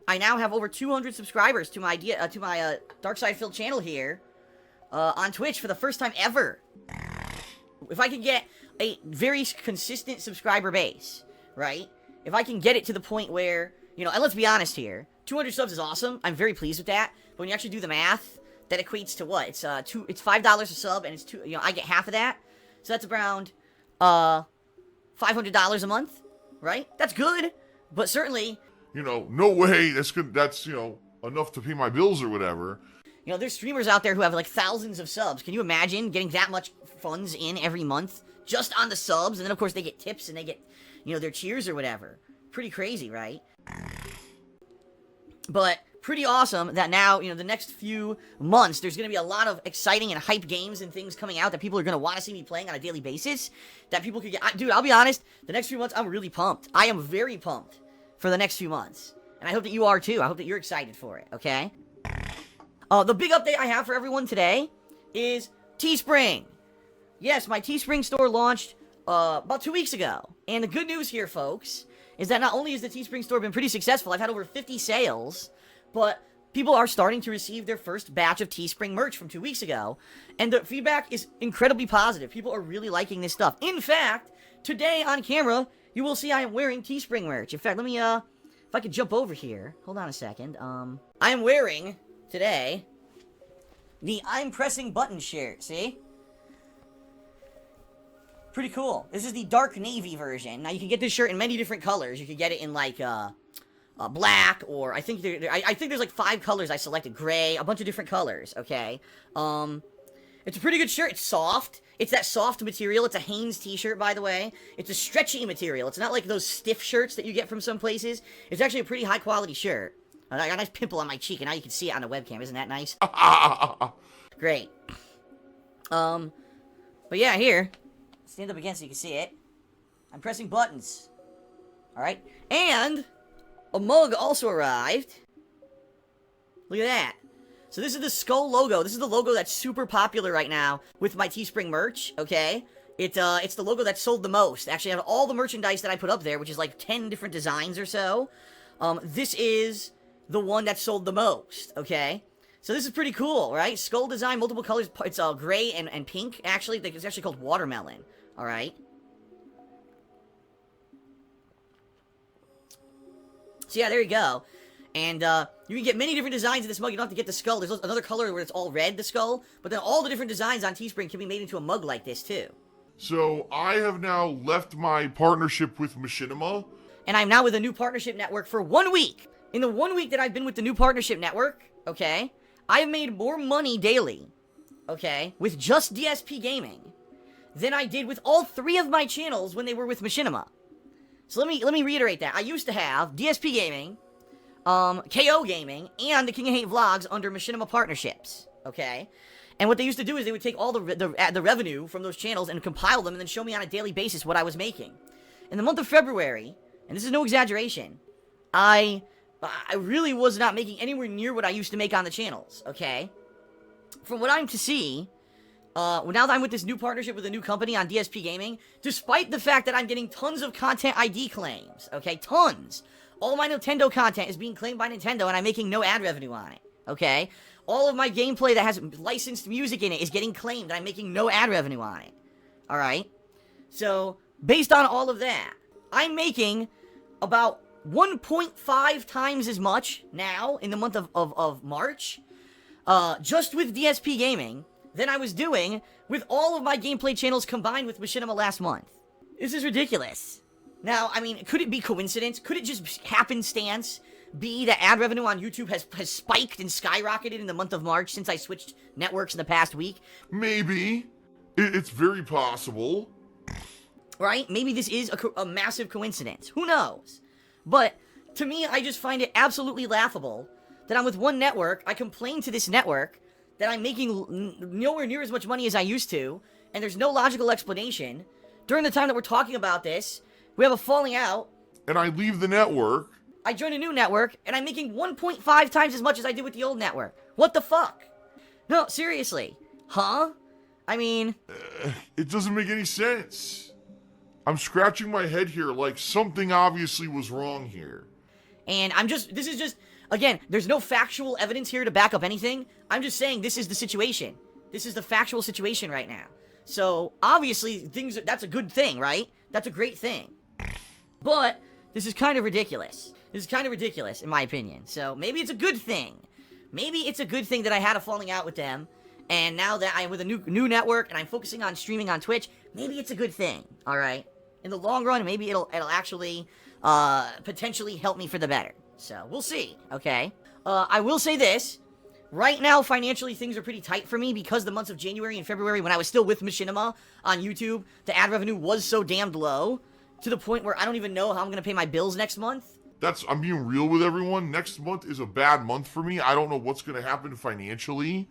I now have over 200 subscribers to my Dark Side Phil channel here on Twitch for the first time ever. If I can get a very consistent subscriber base, right? If I can get it to the point where, you know, and let's be honest here, 200 subs is awesome. I'm very pleased with that. But when you actually do the math, that equates to what? It's $5 a sub, and it's I get half of that. So that's around $500 a month, right? That's good, but certainly, you know, no way that's good. That's, you know, enough to pay my bills or whatever. You know, there's streamers out there who have like thousands of subs. Can you imagine getting that much funds in every month just on the subs? And then of course they get tips and they get, you know, their cheers or whatever. Pretty crazy, right? But pretty awesome that now, you know, the next few months, there's going to be a lot of exciting and hype games and things coming out that people are going to want to see me playing on a daily basis, that people could get. Dude, I'll be honest, the next few months, I'm really pumped. I am very pumped for the next few months. And I hope that you are too. I hope that you're excited for it, okay? The big update I have for everyone today is Teespring. Yes, my Teespring store launched about 2 weeks ago. And the good news here, folks, is that not only has the Teespring store been pretty successful, I've had over 50 sales, but people are starting to receive their first batch of Teespring merch from 2 weeks ago, and the feedback is incredibly positive. People are really liking this stuff. In fact, today on camera, you will see I am wearing Teespring merch. In fact, let me, if I could jump over here. Hold on a second. I am wearing, today, the I'm Pressing Buttons shirt, see? Pretty cool. This is the dark navy version. Now, you can get this shirt in many different colors. You could get it in, like, black, or I think I think there's like 5 colors I selected. Gray, a bunch of different colors, okay? It's a pretty good shirt. It's soft. It's that soft material. It's a Hanes t-shirt, by the way. It's a stretchy material. It's not like those stiff shirts that you get from some places. It's actually a pretty high-quality shirt. I got a nice pimple on my cheek, and now you can see it on the webcam. Isn't that nice? Great. But yeah, here. Stand up again so you can see it. I'm pressing buttons. Alright? And a mug also arrived. Look at that. So this is the skull logo. This is the logo that's super popular right now with my Teespring merch, okay? It's the logo that sold the most. Actually, out of all the merchandise that I put up there, which is like 10 different designs or so, this is the one that sold the most, okay? So this is pretty cool, right? Skull design, multiple colors. It's gray and pink, actually. It's actually called watermelon, alright? So yeah, there you go. And you can get many different designs in this mug. You don't have to get the skull. There's another color where it's all red, the skull. But then all the different designs on Teespring can be made into a mug like this, too. So, I have now left my partnership with Machinima. And I'm now with a new partnership network for 1 week. In the 1 week that I've been with the new partnership network, okay, I've made more money daily, okay, with just DSP Gaming than I did with all 3 of my channels when they were with Machinima. So let me reiterate that. I used to have DSP Gaming, KO Gaming, and the King of Hate Vlogs under Machinima partnerships, okay? And what they used to do is they would take all the revenue from those channels and compile them and then show me on a daily basis what I was making. In the month of February, and this is no exaggeration, I really was not making anywhere near what I used to make on the channels, okay? From what I'm to see, now that I'm with this new partnership with a new company on DSP Gaming, despite the fact that I'm getting tons of content ID claims, okay, tons. All my Nintendo content is being claimed by Nintendo, and I'm making no ad revenue on it, okay? All of my gameplay that has licensed music in it is getting claimed, and I'm making no ad revenue on it, alright? So, based on all of that, I'm making about 1.5 times as much now in the month of March, just with DSP Gaming, than I was doing with all of my gameplay channels combined with Machinima last month. This is ridiculous. Now, I mean, could it be coincidence? Could it just happenstance be that ad revenue on YouTube has spiked and skyrocketed in the month of March since I switched networks in the past week? Maybe. It's very possible. Right? Maybe this is a massive coincidence. Who knows? But, to me, I just find it absolutely laughable that I'm with one network, I complain to this network that I'm making nowhere near as much money as I used to, and there's no logical explanation. During the time that we're talking about this, we have a falling out. And I leave the network. I join a new network, and I'm making 1.5 times as much as I did with the old network. What the fuck? No, seriously. Huh? I mean... it doesn't make any sense. I'm scratching my head here like something obviously was wrong here. And this is just Again, there's no factual evidence here to back up anything. I'm just saying this is the situation. This is the factual situation right now. So, obviously, that's a good thing, right? That's a great thing. But, this is kind of ridiculous. This is kind of ridiculous, in my opinion. So, maybe it's a good thing. Maybe it's a good thing that I had a falling out with them. And now that I'm with a new network and I'm focusing on streaming on Twitch, maybe it's a good thing, alright? In the long run, maybe it'll actually, potentially help me for the better. So, we'll see, okay? I will say this. Right now, financially, things are pretty tight for me because the months of January and February, when I was still with Machinima on YouTube, the ad revenue was so damned low, to the point where I don't even know how I'm going to pay my bills next month. I'm being real with everyone. Next month is a bad month for me. I don't know what's going to happen financially.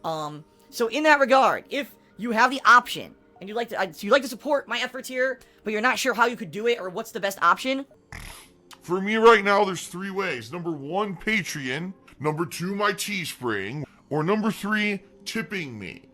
So in that regard, if you have the option, and you'd like to support my efforts here, but you're not sure how you could do it or what's the best option, for me right now, there's 3 ways. Number 1, Patreon. Number 2, my Teespring. Or number 3, tipping me.